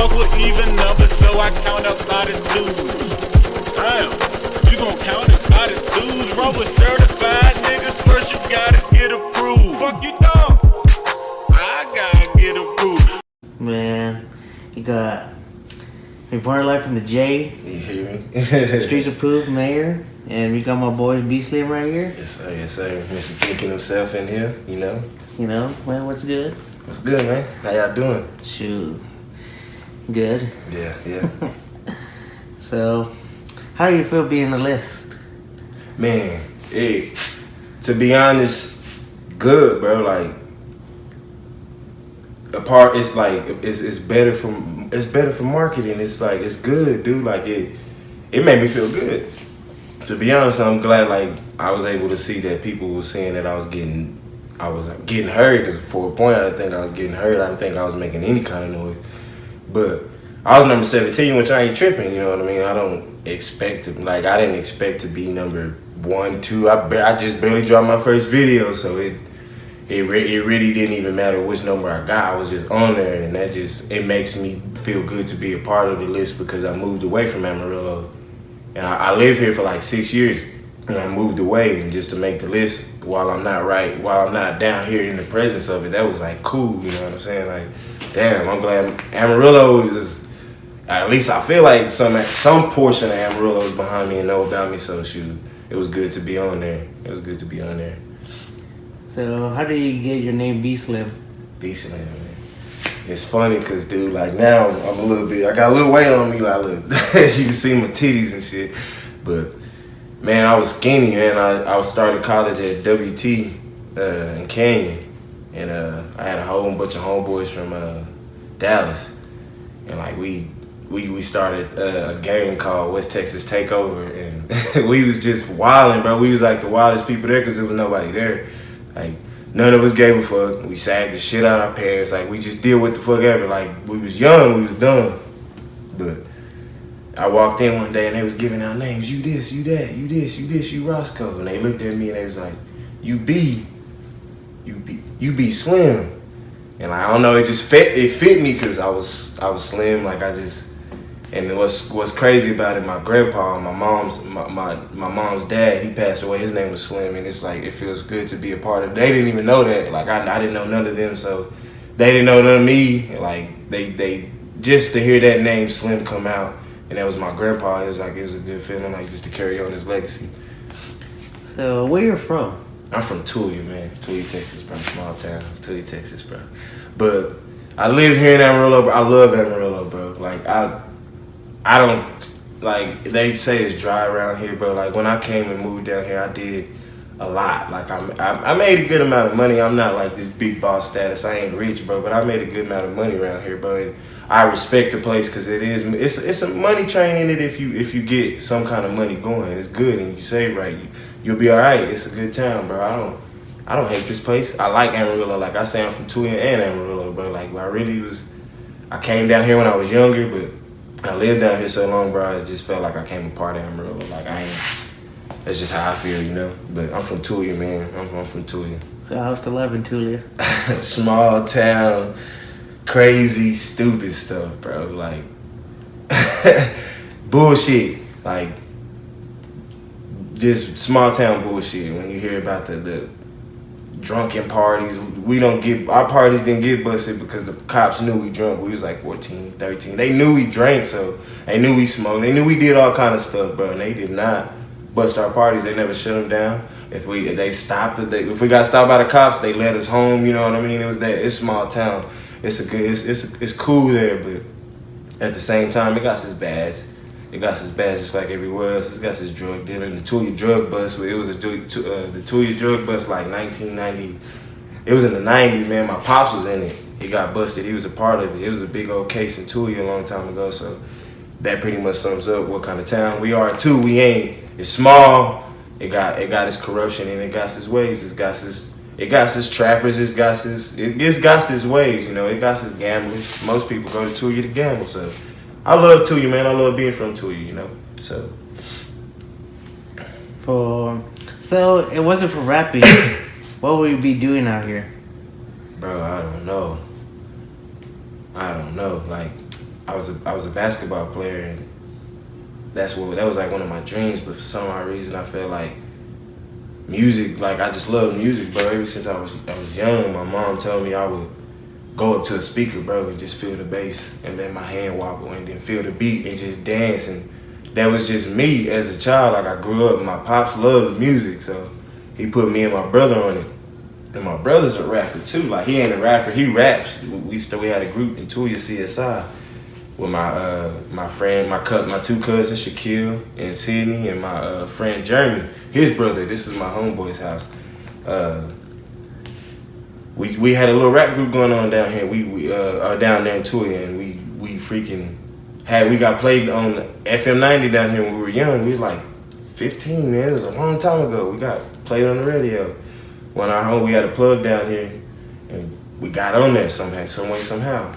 fuck with even numbers, so I count up by the twos. Damn, you gon' count it by the twos. Roll with certified niggas, first you gotta get approved. Fuck you dog, I gotta get approved. Man, you got reporter live from the J. You hear me? Streets approved mayor, and we got my boy BSLIM right here. Yes sir, yes sir. Mr. Thinking himself in here, you know. You know, man, what's good? What's good, man? How y'all doing? Shoot, good. Yeah. So, how do you feel being the list? Man, to be honest, good, bro. Like, it's like it's better for marketing. It's like it's good, dude. Like it made me feel good. To be honest, I'm glad like I was able to see that people were saying that I was getting heard, because for a point I didn't think I was getting heard. I didn't think I was making any kind of noise. But I was number 17, which I ain't tripping, you know what I mean? I don't expect to, like, I didn't expect to be number 1, 2. I just barely dropped my first video, so it really didn't even matter which number I got. I was just on there, and it makes me feel good to be a part of the list, because I moved away from Amarillo. And I lived here for like 6 years, and I moved away, and just to make the list while I'm not down here in the presence of it, that was like cool, you know what I'm saying? Like, damn, I'm glad Amarillo is, at least I feel like some portion of Amarillo is behind me and know about me, so shoot, it was good to be on there. It was good to be on there. So how do you get your name BSLIM? BSLIM, man. It's funny because, dude, like now I got a little weight on me, like look, you can see my titties and shit. But man, I was skinny, man. I started college at WT in Canyon, and I had a whole bunch of homeboys from Dallas, and like we started a game called West Texas Takeover, and we was just wilding, bro. We was like the wildest people there because there was nobody there. Like, none of us gave a fuck. We sagged the shit out of our pants. Like, we just did what the fuck ever. Like, we was young, we was dumb. But I walked in one day and they was giving out names. You this, you that, you this, you this, you Roscoe. And they looked at me and they was like, you be Slim. And like, I don't know, it fit me because I was slim. Like, and what's crazy about it, my grandpa, my mom's dad, he passed away. His name was Slim, and it's like it feels good to be a part of it. They didn't even know that. Like I didn't know none of them, so they didn't know none of me. And like they just to hear that name Slim come out, and that was my grandpa. It was a good feeling, like just to carry on his legacy. So where you from? I'm from Tulia, man. Tulia, Texas, bro. Small town, Tulia, Texas, bro. But I live here in Amarillo, bro. I love Amarillo, bro. Like I don't, like, they say it's dry around here, bro. Like, when I came and moved down here, I did a lot. Like, I made a good amount of money. I'm not, like, this big boss status. I ain't rich, bro, but I made a good amount of money around here, bro. And I respect the place because it's a money train in it if you get some kind of money going. It's good, and you save right, you'll be all right. It's a good town, bro. I don't hate this place. I like Amarillo. Like, I say I'm from Tulia and Amarillo, bro. Like, I came down here when I was younger, but I lived down here so long, bro, I just felt like I came a part of Amarillo. Like, that's just how I feel, you know? But I'm from Tulia, man. I'm from Tulia. So how's the life in Tulia? Small town, crazy, stupid stuff, bro. Like, bullshit. Like, just small town bullshit. When you hear about the drunken parties, our parties didn't get busted because the cops knew we drunk. We was like 14, 13. They knew we drank, so they knew we smoked. They knew we did all kind of stuff, bro. And they did not bust our parties. They never shut them down. If we got stopped by the cops, they let us home. You know what I mean? It's small town. It's cool there, but at the same time, it got its bads. It got its bads just like everywhere else. It's got its drug dealing. The Tulia drug bust. It was the Tulia drug bust like 1990. It was in the 90s, man. My pops was in it. He got busted. He was a part of it. It was a big old case in Tulia a long time ago. So that pretty much sums up what kind of town we are too. It's small. It got its corruption and it got its ways. It got its trappers. It got its ways. You know, it got its gamblers. Most people go to Tulia to gamble. So I love Tulia, man. I love being from Tulia, you know. So it wasn't for rapping. What would you be doing out here? Bro, I don't know. Like, I was a basketball player, and that was like one of my dreams. But for some odd reason, I felt like music, like I just love music, bro. Ever since I was young, my mom told me I would go up to a speaker, bro, and just feel the bass, and then my hand wobble, and then feel the beat and just dance. And that was just me as a child. Like I grew up, my pops loved music, so he put me and my brother on it. And my brother's a rapper too. Like he ain't a rapper, he raps. We had a group in Tuya CSI with my two cousins Shaquille and Sydney, and my friend Jeremy, his brother. This is my homeboy's house. We had a little rap group going on down here. We down there in Tuya, and we got played on FM 90 down here when we were young. We was like 15, man. It was a long time ago. We got played on the radio. When our home, we had a plug down here, and we got on there somehow.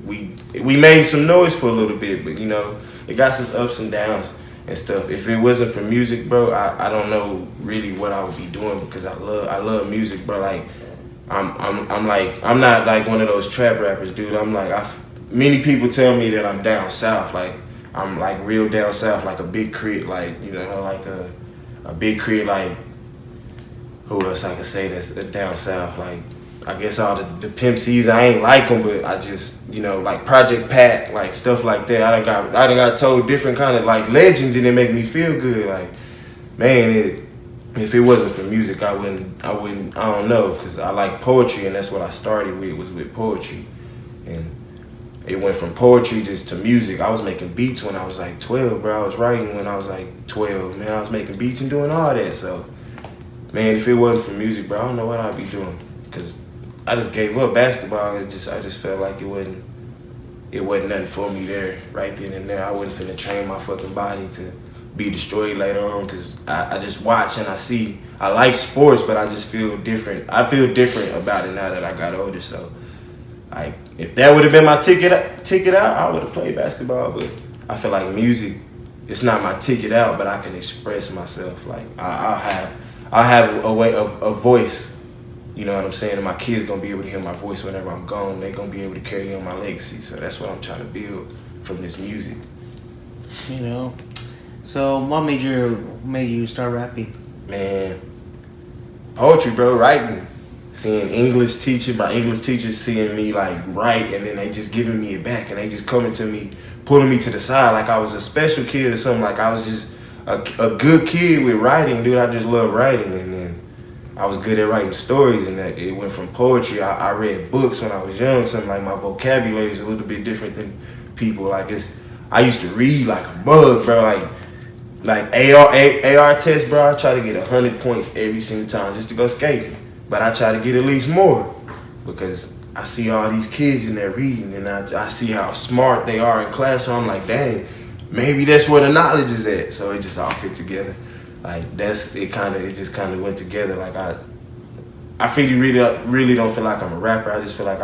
We made some noise for a little bit, but you know, it got its ups and downs and stuff. If it wasn't for music, bro, I don't know really what I would be doing, because I love music, bro. Like I'm not like one of those trap rappers, dude. I'm like many people tell me that I'm down south, like I'm like real down south, like a Big Crit, like you know, like a Big Crit, like who else I could say that's down south, like. I guess all the Pimp C's, I ain't like them, but I just, you know, like Project Pat, like stuff like that. I done got told different kind of like legends, and it make me feel good. Like, man, if it wasn't for music, I don't know, because I like poetry, and that's what I started with, was with poetry. And it went from poetry just to music. I was making beats when I was like 12, bro. I was writing when I was like 12, man. I was making beats and doing all that. So, man, if it wasn't for music, bro, I don't know what I'd be doing, because I just gave up basketball. I just felt like it wasn't nothing for me there, right then and there. I wasn't finna train my fucking body to be destroyed later on, because I just watch and I like sports, but I just feel different. I feel different about it now that I got older. So, like, if that would have been my ticket out, I would have played basketball. But I feel like music, it's not my ticket out, but I can express myself. Like I'll have a voice. You know what I'm saying? And my kids gonna be able to hear my voice whenever I'm gone. They gonna be able to carry on my legacy. So that's what I'm trying to build from this music. You know. So what made you start rapping? Man, poetry, bro. Writing. Seeing my English teachers seeing me like write, and then they just giving me it back, and they just coming to me, pulling me to the side like I was a special kid or something. Like I was just a good kid with writing, dude. I just love writing, and then I was good at writing stories, and that it went from poetry. I read books when I was young, something like my vocabulary is a little bit different than people. Like I used to read like a bug, bro. Like AR test, bro. I try to get 100 points every single time just to go skating, but I try to get at least more, because I see all these kids in there reading, and I see how smart they are in class. So I'm like, dang, maybe that's where the knowledge is at. So it just all fit together. Like it just kind of went together. Like I really don't feel like I'm a rapper. I just feel like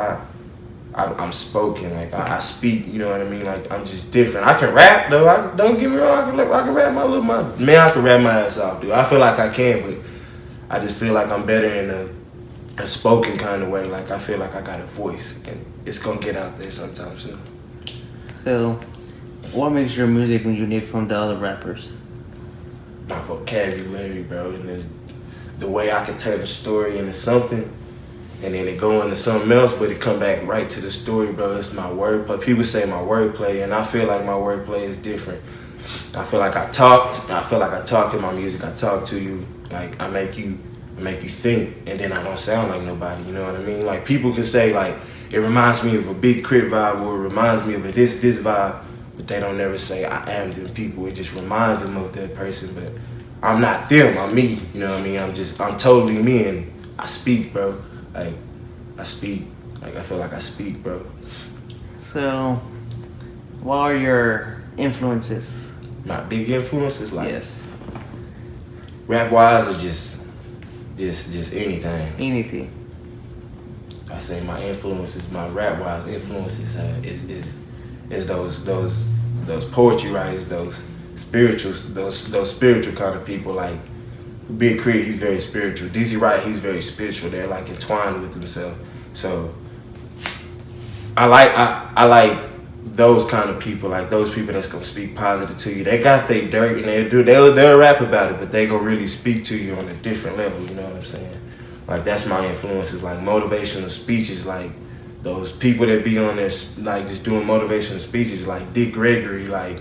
I'm spoken. Like I speak. You know what I mean? Like I'm just different. I can rap though. Don't get me wrong. I can rap I can rap my ass off, dude. I feel like I can, but I just feel like I'm better in a spoken kind of way. Like I feel like I got a voice, and it's gonna get out there sometime soon. So, what makes your music unique from the other rappers? My vocabulary, bro, and then the way I can turn a story into something, and then it go into something else, but it come back right to the story, bro. It's my wordplay. People say my wordplay, and I feel like my wordplay is different. I feel like I talk in my music. I talk to you, like I make you think, and then I don't sound like nobody. You know what I mean? Like people can say like it reminds me of a Big Crit vibe, or it reminds me of a this vibe. But they don't never say I am them people. It just reminds them of that person. But I'm not them. I'm me. You know what I mean? I'm totally me, and I speak, bro. Like I speak. Like I feel like I speak, bro. So, what are your influences? My big influences, like yes, rap wise, or just anything. Anything. I say my influences, my rap wise influences is those poetry writers, those spiritual kind of people. Like Big Crit, he's very spiritual. Dizzy Wright, he's very spiritual. They're like entwined with themselves. So I like those kind of people, like those people that's gonna speak positive to you. They got their dirt and they'll rap about it, but they gonna really speak to you on a different level. You know what I'm saying? Like that's my influences, like motivational speeches, like those people that be on there like just doing motivational speeches, like Dick Gregory, like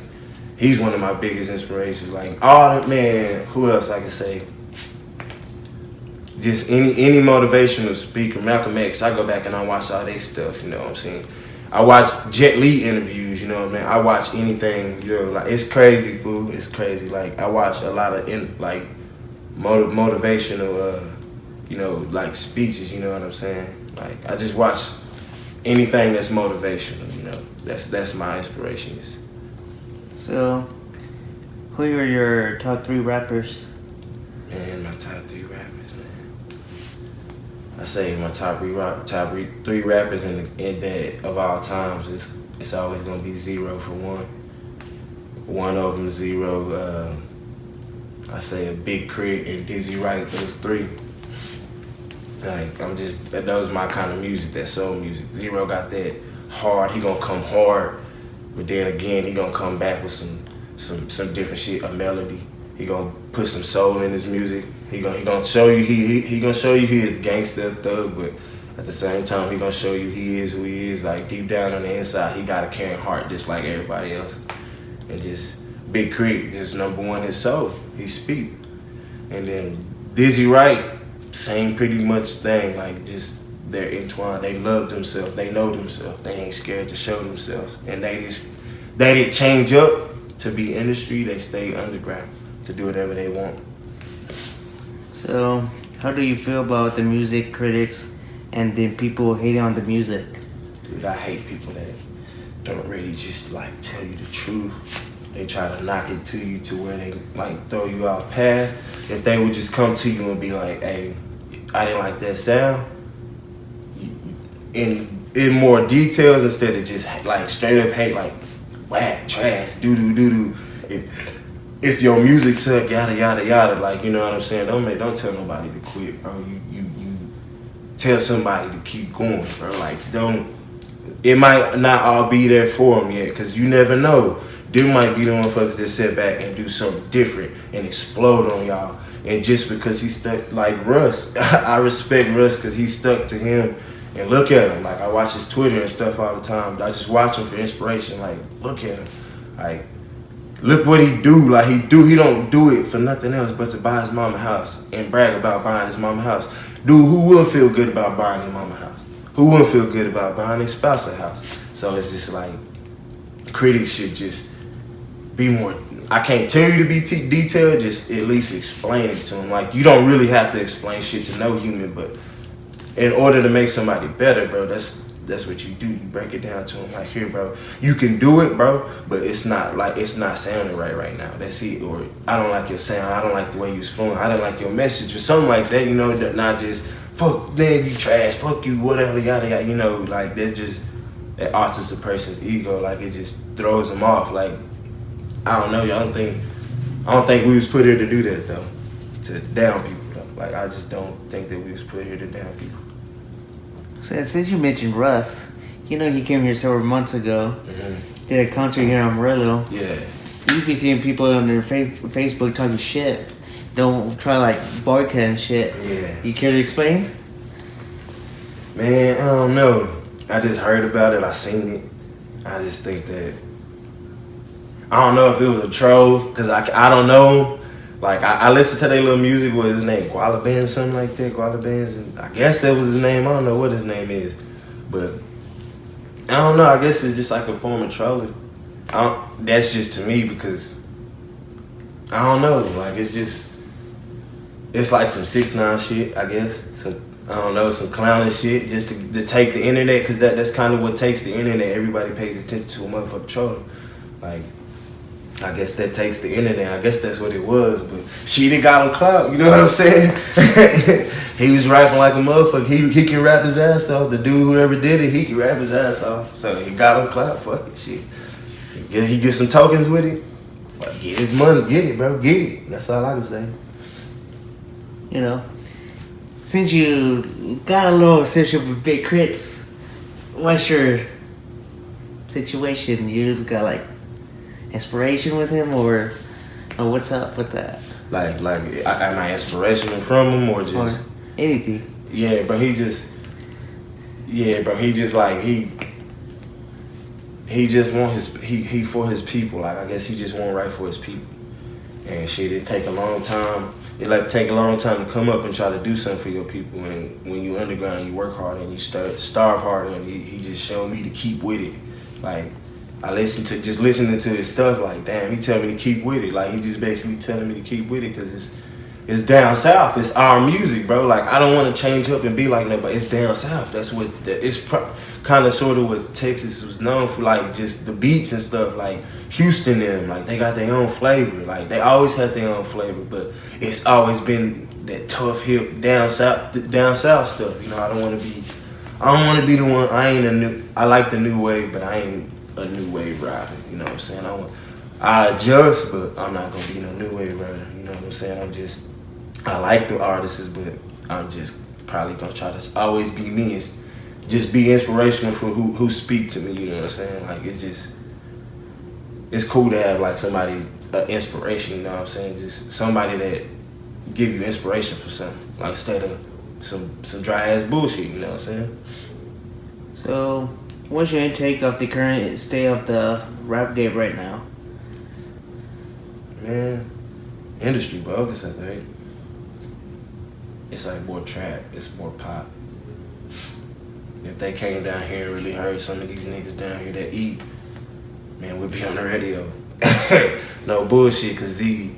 he's one of my biggest inspirations. Like man, who else I can say? Just any motivational speaker, Malcolm X. I go back and I watch all their stuff. You know what I'm saying? I watch Jet Li interviews, you know what I mean? I watch anything, you know, like it's crazy, fool. It's crazy. Like I watch a lot of motivational, you know, like speeches. You know what I'm saying? Like I just watch anything that's motivational. You know, that's my inspirations. So, who are your top 3 rappers? Man, my top 3 rappers, man. I say my top three rappers in that of all times. It's always gonna be Zero for one. One of them Zero. I say a Big Crit and Dizzy Wright. Those 3. Like those my kind of music. That soul music. Zero got that hard. He gonna come hard, but then again he gonna come back with some different shit. A melody. He gonna put some soul in his music. He gonna show you he gonna show you he is a gangster thug, but at the same time he gonna show you he is who he is. Like deep down on the inside, he got a caring heart just like everybody else. And just Big Crit, just number one his soul. He speak. And then Dizzy Wright, same pretty much thing. Like just they're entwined. They love themselves. They know themselves. They ain't scared to show themselves. And they didn't change up to be industry. They stay underground to do whatever they want. So, how do you feel about the music critics and the people hating on the music? Dude, I hate people that don't really just like tell you the truth. They try to knock it to you to where they like throw you off path. If they would just come to you and be like, hey, I didn't like that sound, in more details instead of just like straight up hate, like whack, trash, doo-doo. If your music suck, yada yada yada, like you know what I'm saying. Don't tell nobody to quit, bro. You tell somebody to keep going, bro. Like don't. It might not all be there for them yet, cause you never know. They might be the motherfuckers that sit back and do something different and explode on y'all. And just because he stuck like Russ, I respect Russ because he stuck to him. And look at him. Like I watch his Twitter and stuff all the time. I just watch him for inspiration. Like look at him. Like. Look what he do. Like he don't do it for nothing else but to buy his mama house and brag about buying his mama house. Dude, who will feel good about buying his mama house? Who wouldn't feel good about buying his spouse a house? So it's just like critics should just be more. I can't tell you to be detailed. Just at least explain it to him. Like you don't really have to explain shit to no human, but in order to make somebody better, bro, that's what you do. You break it down to them like, here, bro, you can do it, bro, but it's not sounding right now. That's it. Or I don't like your sound. I don't like the way you was flowing. I don't like your message or something like that. You know, not just fuck, man, you trash, fuck you, whatever, yada yada. You know, like that's just that alters a person's ego. Like it just throws them off. Like I don't know. I don't think we was put here to do that though, to down people though. Like I just don't think that we was put here to down people. So since you mentioned Russ, you know he came here several months ago, did a concert here in Amarillo. Yeah. You be seeing people on their Facebook talking shit. Don't try to like boycott and shit. Yeah. You care to explain? Man, I don't know. I just heard about it. I seen it. I just think that I don't know if it was a troll because I don't know. Like I listened to their little music. What his name? Guala Bands, something like that. Guala Bands, and I guess that was his name. I don't know what his name is, but I don't know. I guess it's just like a form of trolling. That's just to me because I don't know. Like it's like some 6ix9ine shit. I guess I don't know, some clowning shit just to take the internet because that's kind of what takes the internet. Everybody pays attention to a motherfucker trolling. Like. I guess that takes the internet. I guess that's what it was. But shit, it got him clout. You know what I'm saying? He was rapping like a motherfucker. He can rap his ass off. The dude whoever did it, he can rap his ass off. So he got him clout. Fuck it, shit. He get some tokens with it. Fuck, get his money. Get it, bro. Get it. That's all I can say. You know, since you got a little obsession with Big Crits, what's your situation, you got like inspiration with him, or what's up with that? Like, am I inspirational from him or just Or anything? Yeah, bro. He just like he just want he for his people. Like I guess he just want right for his people. And shit, it take a long time. It like take a long time to come up and try to do something for your people. And when you underground, you work harder and you starve harder. And he just showed me to keep with it. Like I listening to his stuff. Like damn, he tell me to keep with it. Like he just basically telling me to keep with it because it's down south. It's our music, bro. Like I don't want to change up and be like that, but it's down south. That's what it's kind of sort of what Texas was known for, like just the beats and stuff. Like Houston, them like they got their own flavor. Like they always had their own flavor, but it's always been that tough hip down south stuff. You know, I don't want to be the one. I like the new wave, but I ain't a new wave rider. You know what I'm saying? I adjust, but I'm not gonna be no new wave rider. You know what I'm saying? I like the artists, but I'm just probably gonna try to always be me. It's just be inspirational for who speak to me. You know what I'm saying? Like it's cool to have like somebody inspiration. You know what I'm saying? Just somebody that give you inspiration for something, like instead of some dry ass bullshit. You know what I'm saying? So, what's your intake of the current state of the rap game right now? Man, industry bogus, I think. It's like more trap, it's more pop. If they came down here and really heard some of these niggas down here that eat, man, we'd be on the radio. No bullshit, cause he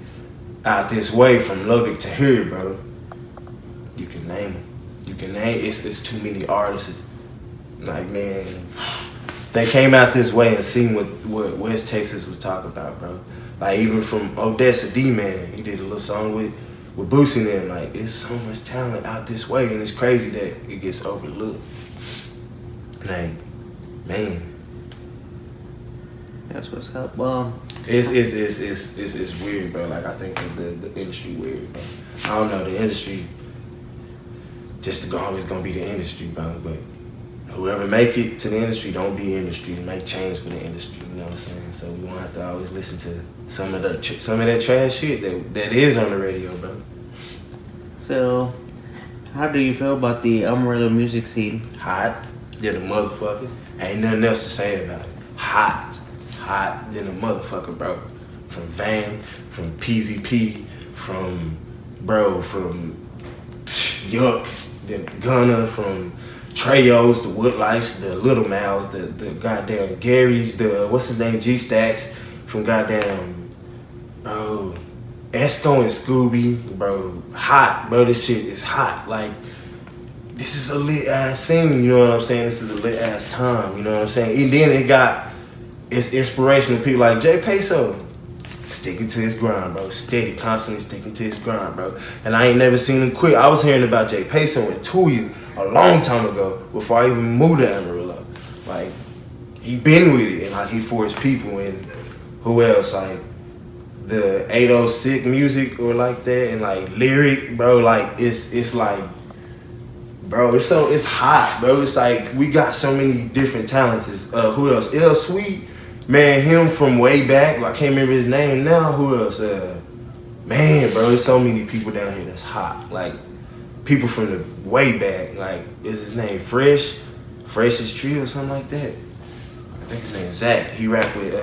out this way from Lubbock to here, bro. You can name them. It's too many artists. Like, man, they came out this way and seen what West Texas was talking about, bro. Like, even from Odessa D-Man, he did a little song with Boosie and them. Like, it's so much talent out this way, and it's crazy that it gets overlooked. Like, man. That's what's up. Well, It's weird, bro. Like, I think the industry weird, bro. I don't know, the industry just always gonna be the industry, bro. But whoever make it to the industry, don't be industry and make change for the industry. You know what I'm saying? So we won't have to always listen to some of that trash shit that is on the radio, bro. so how do you feel about the Amarillo music scene? Hot than a motherfucker. Ain't nothing else to say about it. Hot than a motherfucker, bro. From Van, from PZP, from Yuck, then Gunna, from Treyos, the Woodlights, the Little Mouths, the goddamn Garys, the what's his name, G-Stacks, from goddamn bro, Esco and Scooby, bro. Hot, bro. This shit is hot. Like, this is a lit ass scene, you know what I'm saying? This is a lit ass time, you know what I'm saying? And then it's inspirational people like Jay Peso. Sticking to his grind, bro. Steady, constantly sticking to his grind, bro. And I ain't never seen him quit. I was hearing about Jay Peso in Tuya a long time ago before I even moved to Amarillo. Like, he been with it, and like he for his people. And who else? Like the 806 music or like that, and like lyric, bro. Like it's like, bro. It's hot, bro. It's like we got so many different talents. Who else? L Sweet. Man, him from way back. I can't remember his name now. Who else? Man, bro, there's so many people down here that's hot. Like, people from the way back. Like, is his name Fresh's Tree or something like that? I think his name is Zach. He rapped with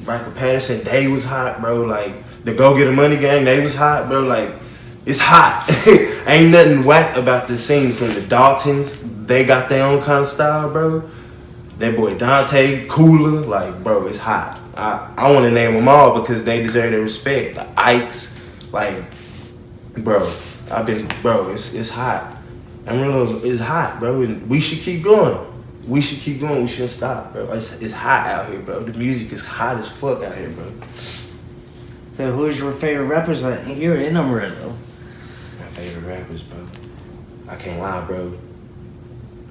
Michael Patterson. They was hot, bro. Like, the Go Get a Money Gang, they was hot, bro. Like, it's hot. Ain't nothing whack about this scene. From the Daltons, they got their own kind of style, bro. That boy Dante, Cooler, like, bro, it's hot. I want to name them all because they deserve their respect. The Ikes, like, bro, it's hot. Amarillo is hot, bro, and we should keep going. We shouldn't stop, bro. It's hot out here, bro. The music is hot as fuck out here, bro. So who's your favorite rappers right here in Amarillo? My favorite rappers, bro. I can't lie, bro.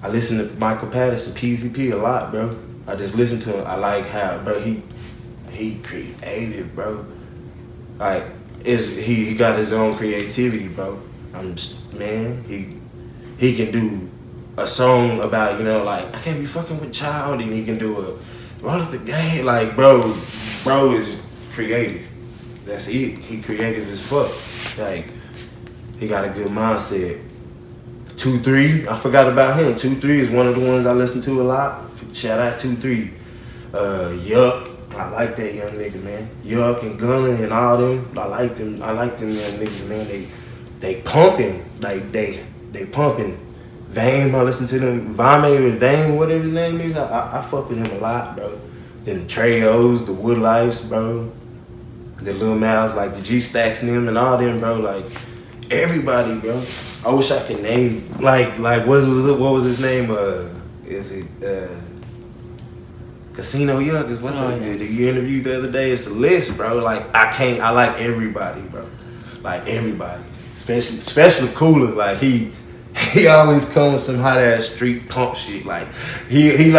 I listen to Michael Patterson, PZP a lot, bro. I just listen to him. I like how, bro, he creative, bro. Like, he got his own creativity, bro. Man, he can do a song about, you know, like, I can't be fucking with child, and he can do roll up the game. Like, bro is creative. That's it. He creative as fuck. Like, he got a good mindset. 2-3, I forgot about him. 2-3 is one of the ones I listen to a lot. Shout out 2-3. Yuck. I like that young nigga, man. Yuck and Gunner and all them. I like them young niggas, man. They pumping. Like they pumping. Vame, I listen to them. Vame or Vame, whatever his name is. I fuck with him a lot, bro. Then the Treyos, the Woodlifes, bro. The Lil Mals, like the G Stacks and them and all them, bro. Like everybody, bro. I wish I could name like what was his name? Is it Casino Yuck? Is what's that you interviewed the other day? It's a list, bro. Like I like everybody, bro. Like everybody, especially Cooler. Like he always comes with some hot ass street pump shit. Like he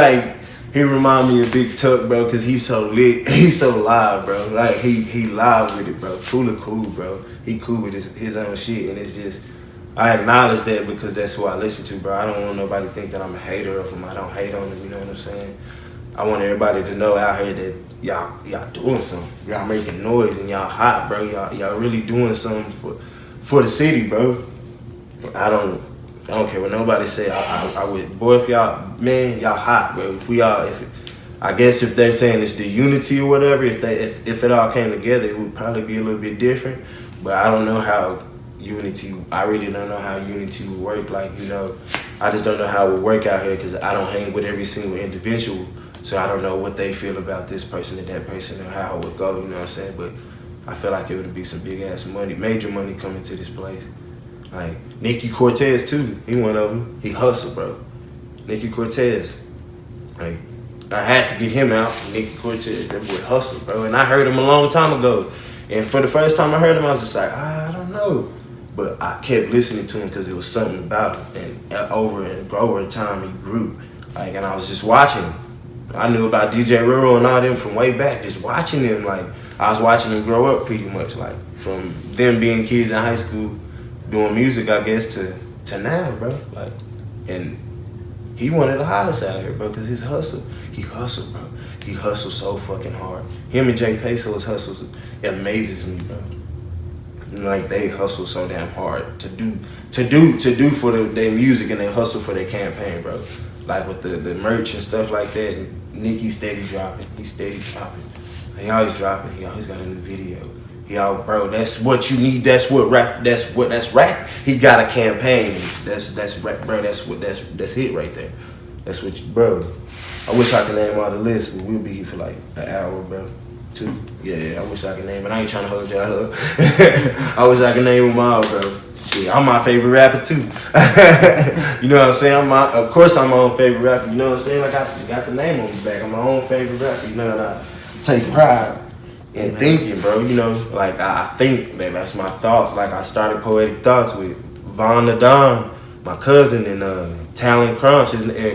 remind me of Big Tuck, bro, cause he's so lit, he's so live, bro. Like he live with it, bro. Cooler cool, bro. He cool with his own shit, and it's just I acknowledge that because that's who I listen to, bro. I don't want nobody to think that I'm a hater of him. I don't hate on him, you know what I'm saying? I want everybody to know out here that y'all doing something. Y'all making noise and y'all hot, bro. Y'all really doing something for the city, bro. I don't care what nobody say. I would, boy, if y'all, man, y'all hot, bro. I guess if they're saying it's the unity or whatever, if it all came together, it would probably be a little bit different. But I don't know how I really don't know how unity would work. Like, you know, I just don't know how it would work out here because I don't hang with every single individual. So I don't know what they feel about this person and that person and how it would go, you know what I'm saying? But I feel like it would be some big ass money, major money coming to this place. Like, Nicky Cortez too, he one of them. He hustled, bro. Nicky Cortez. Like, I had to get him out. Nicky Cortez, that boy hustled, bro. And I heard him a long time ago. And for the first time I heard him, I was just like, I don't know. But I kept listening to him because it was something about him. And over time, he grew. Like, and I was just watching him. I knew about DJ Ruro and all them from way back, just watching them. Like, I was watching them grow up pretty much. Like, from them being kids in high school, doing music, I guess, to now, bro. Like, and he one of the hottest out here, bro, because his hustle. He hustled, bro. He hustled so fucking hard. Him and Jay Peso's hustles, it amazes me, bro. Like, they hustle so damn hard to do for their music, and they hustle for their campaign, bro. Like with the merch and stuff like that. And Nicky steady dropping. He steady dropping. He always dropping. He always got a new video. Bro, that's what you need. That's rap. He got a campaign. That's rap, bro. That's it right there. That's what bro. I wish I could name all the lists, but we'll be here for like an hour, bro. 2. Yeah, I wish I could name it. I ain't trying to hold y'all up. I wish I could name them all, bro. Shit, I'm my favorite rapper too. You know what I'm saying? Of course I'm my own favorite rapper. You know what I'm saying? Like, I got the name on the back. I'm my own favorite rapper. You know, and I take pride in thinking, bro. You know, like I think that's my thoughts. Like, I started Poetic Thoughts with Von the Don, my cousin, and Talon Crouch,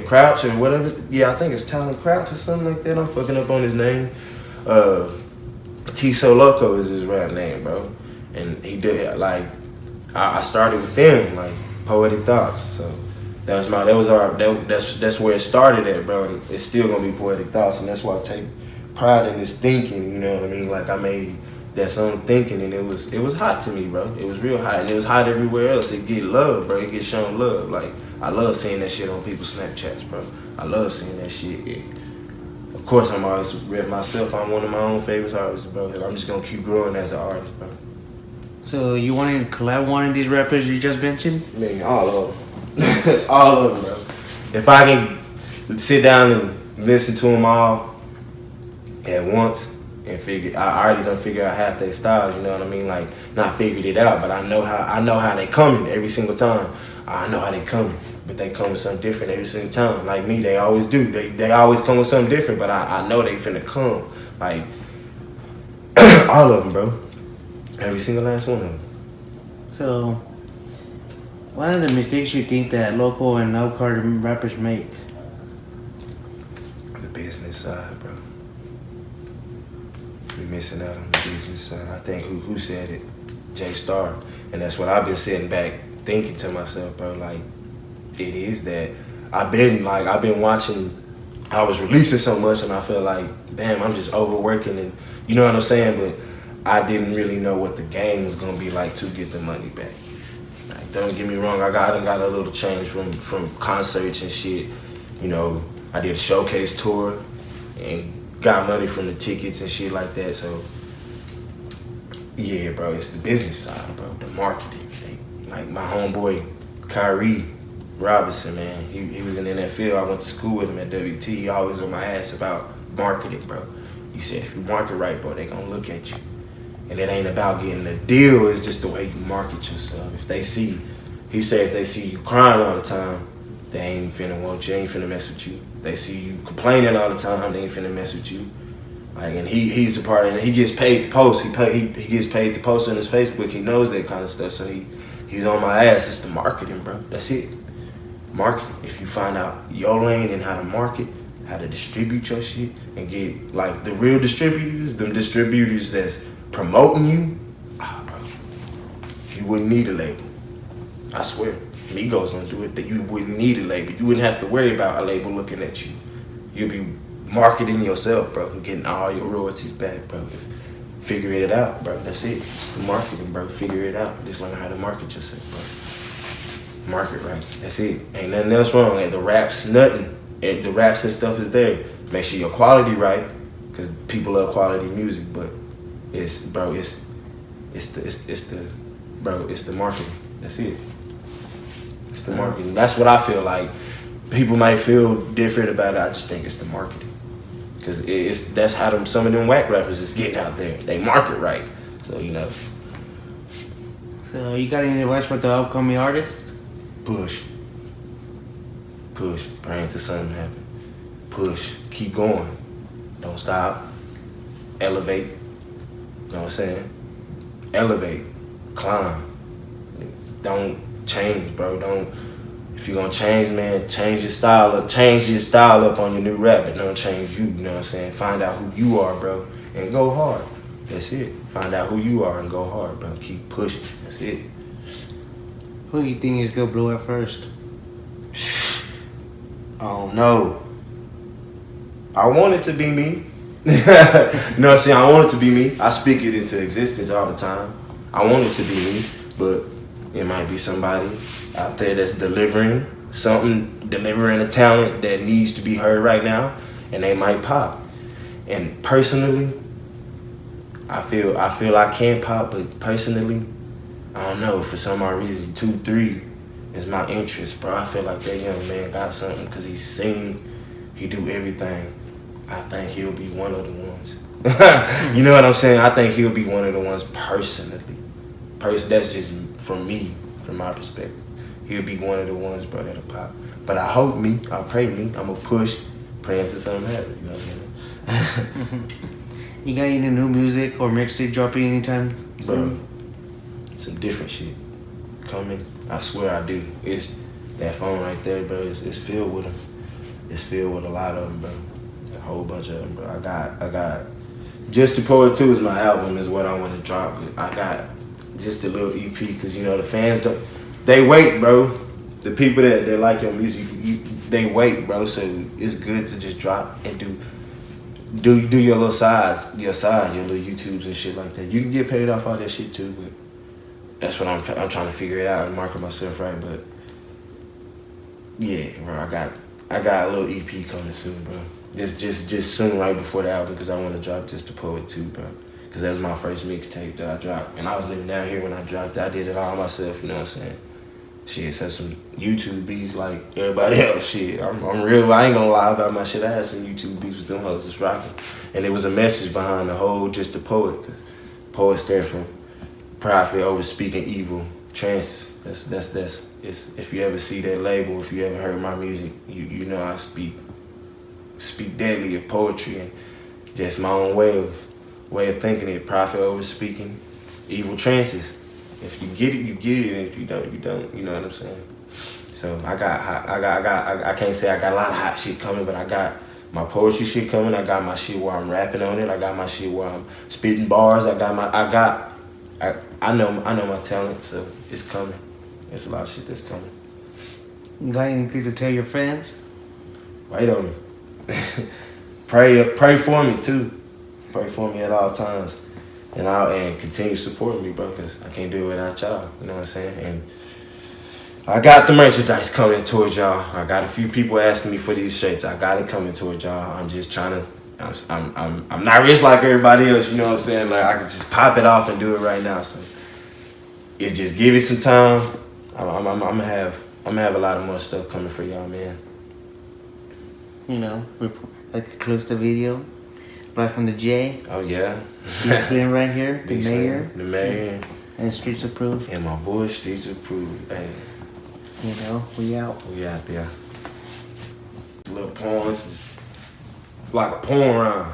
Crouch or whatever. Yeah, I think it's Talon Crouch or something like that. I'm fucking up on his name. T So Loco is his rap name, bro. And he did like. I started with them, like Poetic Thoughts. So that's where it started at, bro. And it's still gonna be Poetic Thoughts, and that's why I take pride in this thinking. You know what I mean? Like, I made that song thinking, and it was hot to me, bro. It was real hot, and it was hot everywhere else. It get love, bro. It get shown love. Like, I love seeing that shit on people's Snapchats, bro. I love seeing that shit. Of course, I'm always read myself. I'm one of my own favorite artists, bro. And I'm just gonna keep growing as an artist, bro. So you wanted to collab one of these rappers you just mentioned? Man, all of them. All of them, bro. If I can sit down and listen to them all at once and I already done figure out half their styles, you know what I mean? Like, not figured it out, but I know how they coming every single time. I know how they coming, but they come with something different every single time. Like me, they always do. They always come with something different, but I know they finna come. Like, all of them, bro. Every single last one of them. So, what are the mistakes you think that local and no-card rappers make? The business side, bro. We missing out on the business side. I think who said it? Jay Star. And that's what I've been sitting back thinking to myself, bro. Like, it is that. I've been watching I was releasing so much, and I felt like, damn, I'm just overworking, and you know what I'm saying. But I didn't really know what the game was gonna be like to get the money back. Like, don't get me wrong, I done got a little change from concerts and shit. You know, I did a showcase tour and got money from the tickets and shit like that. So yeah, bro, it's the business side, bro, the marketing. Like my homeboy Kyrie Robinson, man, he was in the NFL. I went to school with him at WT. He always on my ass about marketing, bro. He said if you market right, bro, they gonna look at you. And it ain't about getting the deal, it's just the way you market yourself. If they see, he said if they see you crying all the time, they ain't finna want you, ain't finna mess with you. They see you complaining all the time, they ain't finna mess with you. Like, and he's a part of it. He gets paid to post. He gets paid to post on his Facebook. He knows that kind of stuff, so he's on my ass. It's the marketing, bro. That's it. Marketing. If you find out your lane and how to market, how to distribute your shit, and get like the real distributors, them distributors that's promoting you, bro, you wouldn't need a label. I swear. Migos gonna do it. That you wouldn't need a label. You wouldn't have to worry about a label looking at you. You'll be marketing yourself, bro, and getting all your royalties back, bro. Figure it out, bro. That's it. It's the marketing, bro. Figure it out. Just learn how to market yourself, bro. Market right. That's it. Ain't nothing else wrong. Like the raps, nothing. The raps and stuff is there. Make sure your quality right, because people love quality music. But it's the marketing. That's it. It's the marketing. That's what I feel like. People might feel different about it. I just think it's the marketing. Because that's how some of them whack rappers is getting out there. They market right. So, you know. So, you got any advice for the upcoming artist? Push. Praying to something happen. Push. Keep going. Don't stop. Elevate. You know what I'm saying? Elevate. Climb. Don't change, bro. If you're gonna change, man, change your style up. Change your style up on your new rap, but don't change you, you know what I'm saying? Find out who you are, bro, and go hard. That's it. Find out who you are and go hard, bro. Keep pushing. That's it. Who do you think is gonna blow at first? I don't know. I want it to be me. You know what I'm saying? I want it to be me. I speak it into existence all the time. I want it to be me, but it might be somebody out there that's delivering a talent that needs to be heard right now, and they might pop. And personally, I feel I can pop, but personally, I don't know, for some odd reason, 2, 3 is my interest, bro. I feel like that young man got something because he sing, he do everything. I think he'll be one of the ones. You know what I'm saying? I think he'll be one of the ones personally. That's just from me, from my perspective. He'll be one of the ones, bro, that'll pop. But I hope me, I pray me, I'm going to push, pray until something happens, you know what I'm saying? You got any new music or mixtape dropping anytime soon? Bro, some different shit coming. I swear I do. It's that phone right there, bro. It's filled with them. It's filled with a lot of them, bro. A whole bunch of them, bro. I got Just the Poet 2 is my album, is what I want to drop. But I got just a little EP, because, you know, the fans don't, they wait, bro. The people that like your music, they wait, bro. So it's good to just drop and do your little sides, your little YouTubes and shit like that. You can get paid off all that shit too, but that's what I'm trying to figure it out and market myself right. But yeah, bro, I got a little EP coming soon, bro. Just soon, right before the album, because I want to drop Just the Poet 2, bro. Because that was my first mixtape that I dropped, and I was living down here when I dropped it. I did it all myself, you know what I'm saying? Shit, said some YouTube beats like everybody else. Shit, I'm real. I ain't gonna lie about my shit. I had some YouTube beats with them hoes just rocking, and there was a message behind the whole Just the Poet, because poet stand for profit over speaking evil trances. That's if you ever see that label, if you ever heard my music, you know I speak deadly of poetry and just my own way of thinking it. Profit over speaking evil trances. If you get it, you get it. And if you don't, you don't. You know what I'm saying? So I can't say I got a lot of hot shit coming, but I got my poetry shit coming. I got my shit where I'm rapping on it. I got my shit where I'm spitting bars. I know my talent, so it's coming. There's a lot of shit that's coming. You got anything to tell your fans? Wait on me. pray for me too. Pray for me at all times. And continue supporting me, bro, because I can't do it without y'all. You know what I'm saying? And I got the merchandise coming towards y'all. I got a few people asking me for these shirts. I got it coming towards y'all. I'm just trying to. I'm not rich like everybody else. You know what I'm saying? Like I could just pop it off and do it right now. So it's just give it some time. I'm gonna have a lot of more stuff coming for y'all, man. You know, like close the video. Right from the J. Oh yeah. The mayor. And Streets Approved. And my boy Streets Approved. Hey. You know, we out. We out there. It's a little poem. It's like a poem rhyme.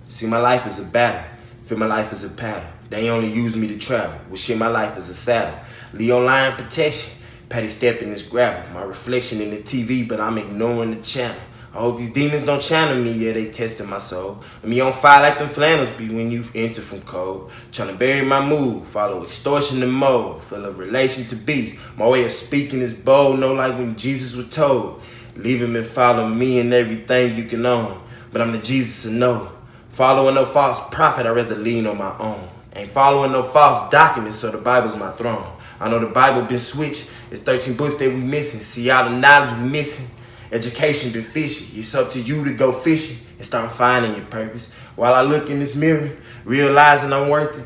See, my life is a battle. Feel my life is a paddle. They only use me to travel. Well, shit, my life is a saddle. Leo Lion protection. Patty step in this gravel. My reflection in the TV, but I'm ignoring the channel. I hope these demons don't channel me, yeah, they testing my soul. Me on fire like them flannels be when you enter from cold. Trying to bury my mood, follow extortion and mode. Feel a relation to beast. My way of speaking is bold, no like when Jesus was told. Leave him and follow me and everything you can own. But I'm the Jesus to know. Following no false prophet, I'd rather lean on my own. Ain't following no false documents, so the Bible's my throne. I know the Bible been switched. It's 13 books that we missing. See all the knowledge we missing. Education been fishy. It's up to you to go fishing and start finding your purpose. While I look in this mirror, realizing I'm worth it.